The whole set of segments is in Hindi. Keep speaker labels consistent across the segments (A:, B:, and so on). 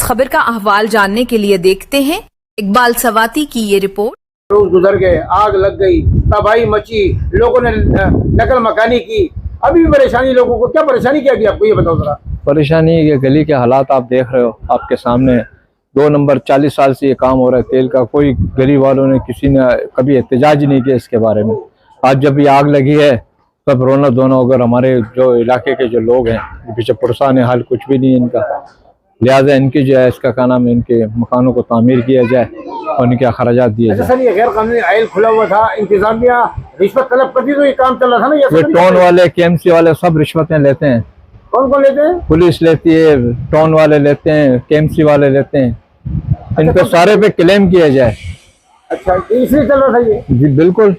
A: खबर का अहवाल जानने के लिए देखते हैं इकबाल सवाती की ये रिपोर्ट।
B: रोज गुजर गए, आग लग गई, तबाही मची, लोगों ने नकल मकानी की, अभी भी परेशानी लोगों को। क्या परेशानी क्या की आपको, ये बताओ जरा।
C: परेशानी ये गली के हालात आप देख रहे हो, आपके सामने 2 नंबर 40 साल से ये काम हो रहा है तेल का। कोई गली वालों ने किसी ने कभी एहतजाज नहीं किया इसके बारे में। आज जब ये आग लगी है तब रोना धोना होकर हमारे जो इलाके के जो लोग हैं पीछे पुरसान है, हाल कुछ भी नहीं इनका। लिहाजा इनकी जो है इसका क्या नाम है, इनके मकानों को तामीर किया जाए और इनके अखराजात दिए जाए।
B: सर ये गैर कानूनी आयल खुला हुआ था, इंतजामिया रिश्वत तलब करती तो ये काम चल रहा था ना।
C: ये टोन वाले KMC वाले सब रिश्वतें लेते हैं।
B: कौन कौन लेते हैं?
C: पुलिस लेती है, टोन वाले लेते हैं, KMC वाले लेते हैं। इनको सारे पे क्लेम किया जाए।
B: अच्छा, इसलिए चल रहा था ये?
C: जी बिल्कुल।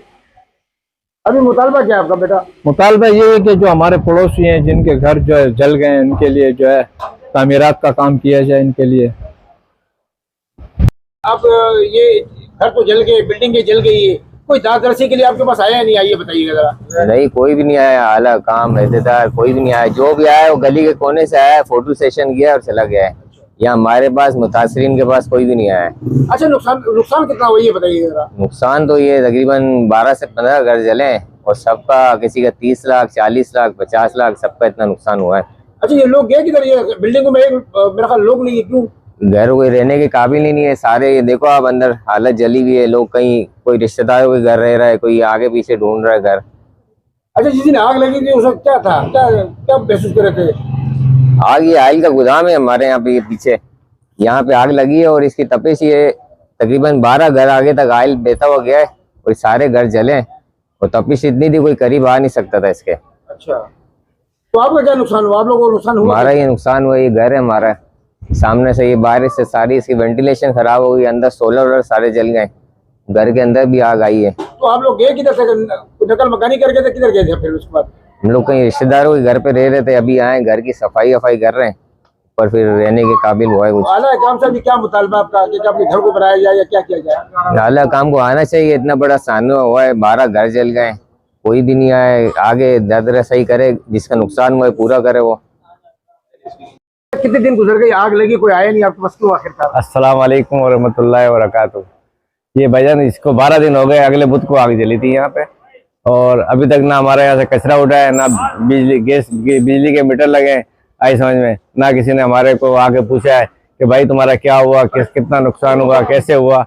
B: अभी मुतालबा क्या है आपका बेटा?
C: मुतालबा ये है कि जो हमारे पड़ोसी हैं जिनके घर जो है जल गए हैं, उनके लिए जो है तामीरात का काम किया जाए इनके लिए।
B: अब ये घर तो जल गए, बिल्डिंगें जल गई है, कोई दादरसी के लिए आपके पास आया नहीं? आइए बताइएगा जरा।
D: नहीं, कोई भी नहीं आया। आला काम रहतेदार कोई भी नहीं आया। जो भी आया वो गली के कोने से आया, फोटो सेशन किया और चला गया है। यहाँ हमारे पास मुतासरीन के पास कोई भी नहीं आया है।
B: अच्छा, नुकसान कितना हुआ ये बताइए जरा।
D: नुकसान तो ये तकरीबन 12 से 15 घर जले और सबका किसी का 30 लाख 40 लाख 50 लाख सबका इतना नुकसान हुआ है।
B: अच्छा, ये लोग गए किधर? ये बिल्डिंगों में मेरा ख्याल लोग नहीं है, क्यों?
D: घर कोई रहने के काबिल ही नहीं है सारे। ये देखो आप, अंदर हालत जली हुई है। लोग कहीं कोई रिश्तेदारों के घर रह रहा है, कोई आगे पीछे ढूंढ रहा है घर।
B: अच्छा, जिस दिन आग लगी थी उस वक्त क्या था, क्या महसूस कर रहे थे?
D: आग ये आयल का गोदाम है हमारे यहाँ पे, ये पीछे यहाँ पे आग लगी है और इसकी तपिश ये तकरीबन 12 घर आगे तक आयल बेहता हुआ गया है और सारे घर जले और तपिश इतनी थी कोई करीब आ नहीं सकता था इसके।
B: अच्छा, तो आपका क्या नुकसान हुआ? आप लोगों को नुकसान हुआ?
D: हमारा ये नुकसान हुआ, ये घर है हमारा सामने से, ये बारिश से सारी इसकी वेंटिलेशन खराब हो गई, अंदर सोलर सारे जल गए, घर के अंदर भी आग आई है।
B: तो आप लोग गए किधर से? नकल मकानी कर गए थे, किधर गए थे फिर उसके बाद?
D: हम लोग कहीं रिश्तेदारों के घर पे रह रहे थे, अभी आए, घर की सफाई वफाई कर रहे हैं पर फिर रहने के काबिल हुआ है कुछ।
B: आला काम से भी क्या मुतालबा आपका कि अपने घर को बनाया जाए या क्या किया जाए?
D: आला काम को आना चाहिए। इतना बड़ा सामना हुआ है, 12 घर जल गए, कोई भी नहीं आए। आगे दर्द रसाई करे, जिसका नुकसान हुआ है पूरा करे वो।
B: कितने दिन गुजर गए, आग लगी, कोई आया नहीं आपके पास, क्यों आखिरकार?
C: अस्सलाम वालेकुम वरहमतुल्लाहि वबरकातुहू। ये भाईजान इसको 12 दिन हो गए, अगले बुध को आग जली थी यहाँ पे और अभी तक ना हमारे यहाँ से कचरा उठा है, ना बिजली के मीटर लगे। आई समझ में ना किसी ने हमारे को आके पूछा है कि भाई तुम्हारा क्या हुआ, कितना नुकसान हुआ, कैसे हुआ।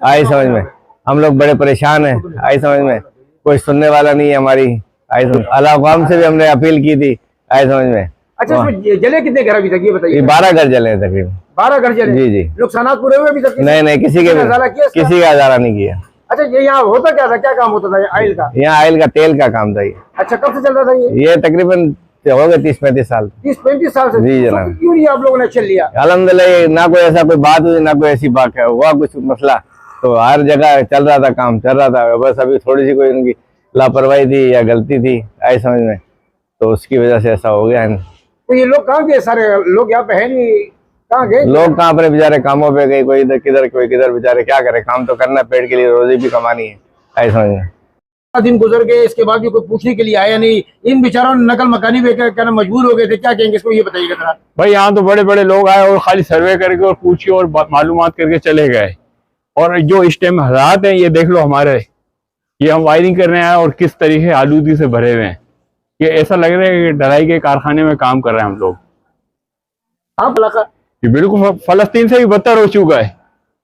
C: आई समझ में हम लोग बड़े परेशान हैं। आई समझ में कोई सुनने वाला नहीं है हमारी। आई समझ अल्लाह से भी हमने अपील की थी। आई समझ में।
B: अच्छा, इसमें जले कितने घर अभी तक ये बताइए?
C: 12 घर जले हैं तकरीबन।
B: 12 घर जले?
C: जी जी।
B: नुकसान पूरे हुए अभी तक?
C: नहीं, किसी का हज़ारा नहीं किया।
B: अच्छा, ये यहाँ होता क्या था, क्या काम होता था आयल का?
C: यहाँ आयल का तेल का काम था ये।
B: अच्छा, कब से चल रहा था ये?
C: तकरीबन हो गए 30-35 साल।
B: 30-35 साल से?
C: जी जनाब।
B: क्यों नहीं आप लोगों ने चल लिया?
C: अल्हम्दुलिल्लाह, ना कोई ऐसा कोई बात हुई, ना कोई ऐसी बात है हुआ कुछ मसला, तो हर जगह चल रहा था, काम चल रहा था। बस अभी थोड़ी सी कोई उनकी लापरवाही थी या गलती थी, आई समझ में, तो उसकी वजह से ऐसा हो गया है।
B: तो ये लोग कहाँ गए? सारे लोग यहाँ पे है नहीं, कहाँ गए?
C: लोग कहाँ पर बेचारे कामों पे गए, कोई इधर किधर कोई किधर, बेचारे क्या करे, काम तो करना, पेट के लिए रोजी भी कमानी है। आई समझ में।
B: दिन गुजर गए, इसके बाद भी कोई पूछने के लिए आया नहीं। इन बेचारों ने नकल मकानी में करना मजबूर हो गए थे, क्या कहेंगे इसको, ये बताइएगा जरा।
E: भाई यहाँ तो बड़े बड़े लोग आए और खाली सर्वे करके और पूछे और मालूमात करके चले गए। और जो इस टाइम हालात हैं ये देख लो हमारे, ये हम वायरिंग कर रहे हैं और किस तरीके आलूदी से भरे हुए हैं। ये ऐसा लग रहा है कि ढलाई के कारखाने में काम कर रहे हैं हम लोग।
B: हाँ,
E: ये बिल्कुल फलस्तीन से भी बदतर हो चुका है।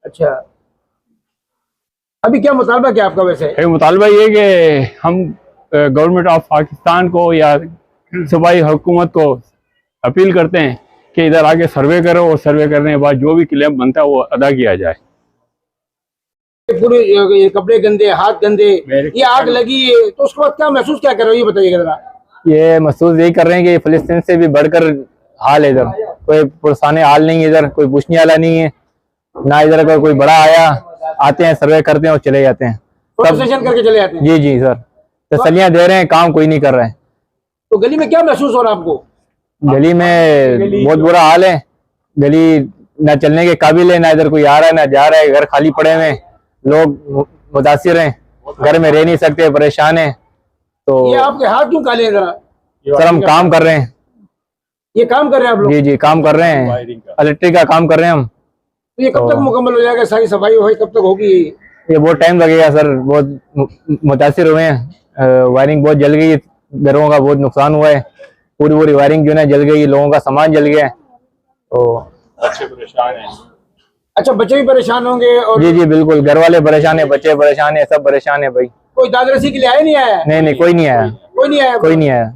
B: अच्छा, अभी क्या मुतालबा क्या आपका वैसे?
E: मुतालबा ये कि हम गवर्नमेंट ऑफ पाकिस्तान को या सूबाई हुकूमत को अपील करते हैं कि इधर आके सर्वे करो और सर्वे करने के बाद जो भी क्लेम बनता है वो अदा किया जाए।
B: पूरे ये कपड़े गंदे, हाथ गंदे, ये आग लगी है, तो उसके बाद क्या महसूस क्या कर रहे हो, ये बताइएगा जरा।
C: ये महसूस यही कर रहे हैं कि फिलिस्तीन से भी बढ़कर हाल है इधर। कोई पुरसाने हाल नहीं है इधर, कोई पूछने वाला नहीं है ना। इधर का कोई बड़ा आया, आते हैं सर्वे करते हैं और चले जाते हैं,
B: सेशन करके चले जाते हैं।
C: जी जी सर, तसल्लियां दे रहे हैं, काम कोई नहीं कर रहे हैं।
B: तो गली में क्या महसूस हो रहा है आपको?
C: गली में बहुत बुरा हाल है। गली ना चलने के काबिल है, ना इधर कोई आ रहा है ना जा रहा है। घर खाली पड़े हुए, लोग मुतासिर हैं, घर में रह नहीं सकते, परेशान हैं। तो
B: ये आपके हाथ क्यों काले हैं जरा?
C: सर हम काम कर रहे हैं,
B: ये काम कर रहे हैं आप लोग?
E: जी जी काम कर रहे हैं, इलेक्ट्रिक का काम कर रहे हैं हम।
B: तो ये कब तक मुकम्मल हो जाएगा? सारी सफाई वफाई कब तक होगी?
E: ये बहुत टाइम लगेगा सर, बहुत मुतासिर हुए हैं, वायरिंग बहुत जल गई, घरों का बहुत नुकसान हुआ है, पूरी वायरिंग जो है ना जल गई, लोगों का सामान जल गया है, तो
B: अच्छा, बच्चे भी परेशान होंगे और
E: जी जी बिल्कुल, घर वाले परेशान है, बच्चे परेशान है, सब परेशान है भाई।
B: कोई दादरसी के लिए आया नहीं आया?
E: नहीं कोई नहीं आया,
B: कोई नहीं आया?
E: कोई नहीं आया।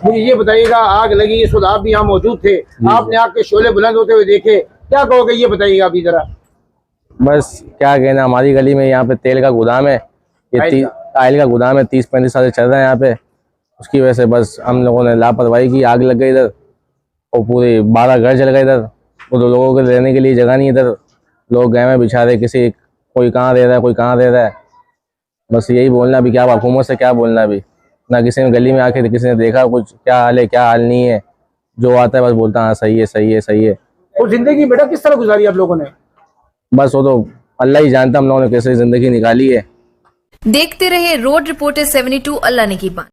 B: मुझे ये बताइएगा, आग लगी इस वक्त, आप भी यहाँ मौजूद थे, आपने आग के शोले बुलंद होते हुए देखे, क्या कहोगे ये बताइएगा अभी जरा।
C: बस क्या कहना, हमारी गली में यहाँ पे तेल का गोदाम है, ये आयल का गोदाम है, 30-35 साल से चल रहा है यहाँ पे। उसकी वजह से बस हम लोगों ने लापरवाही की, आग लग गई इधर और पूरे 12 घर जल गए इधर। वो तो लोगों के रहने के लिए जगह नहीं इधर, लोग गए में बिछा रहे, किसी कोई कहाँ रह रहा है, कोई कहाँ रह रहा है। बस यही बोलना भी, क्या हुकूमत से क्या बोलना भी, ना किसी ने गली में आके किसी ने देखा कुछ क्या हाल है क्या हाल नहीं है, जो आता है बस बोलता हाँ सही है सही है सही है।
B: और जिंदगी बेटा किस तरह गुजारी आप लोगों ने?
C: बस वो तो अल्लाह ही जानता हम लोगों ने कैसे जिंदगी निकाली है।
A: देखते रहे रोड रिपोर्टर 72 अल्लाह ने की बात।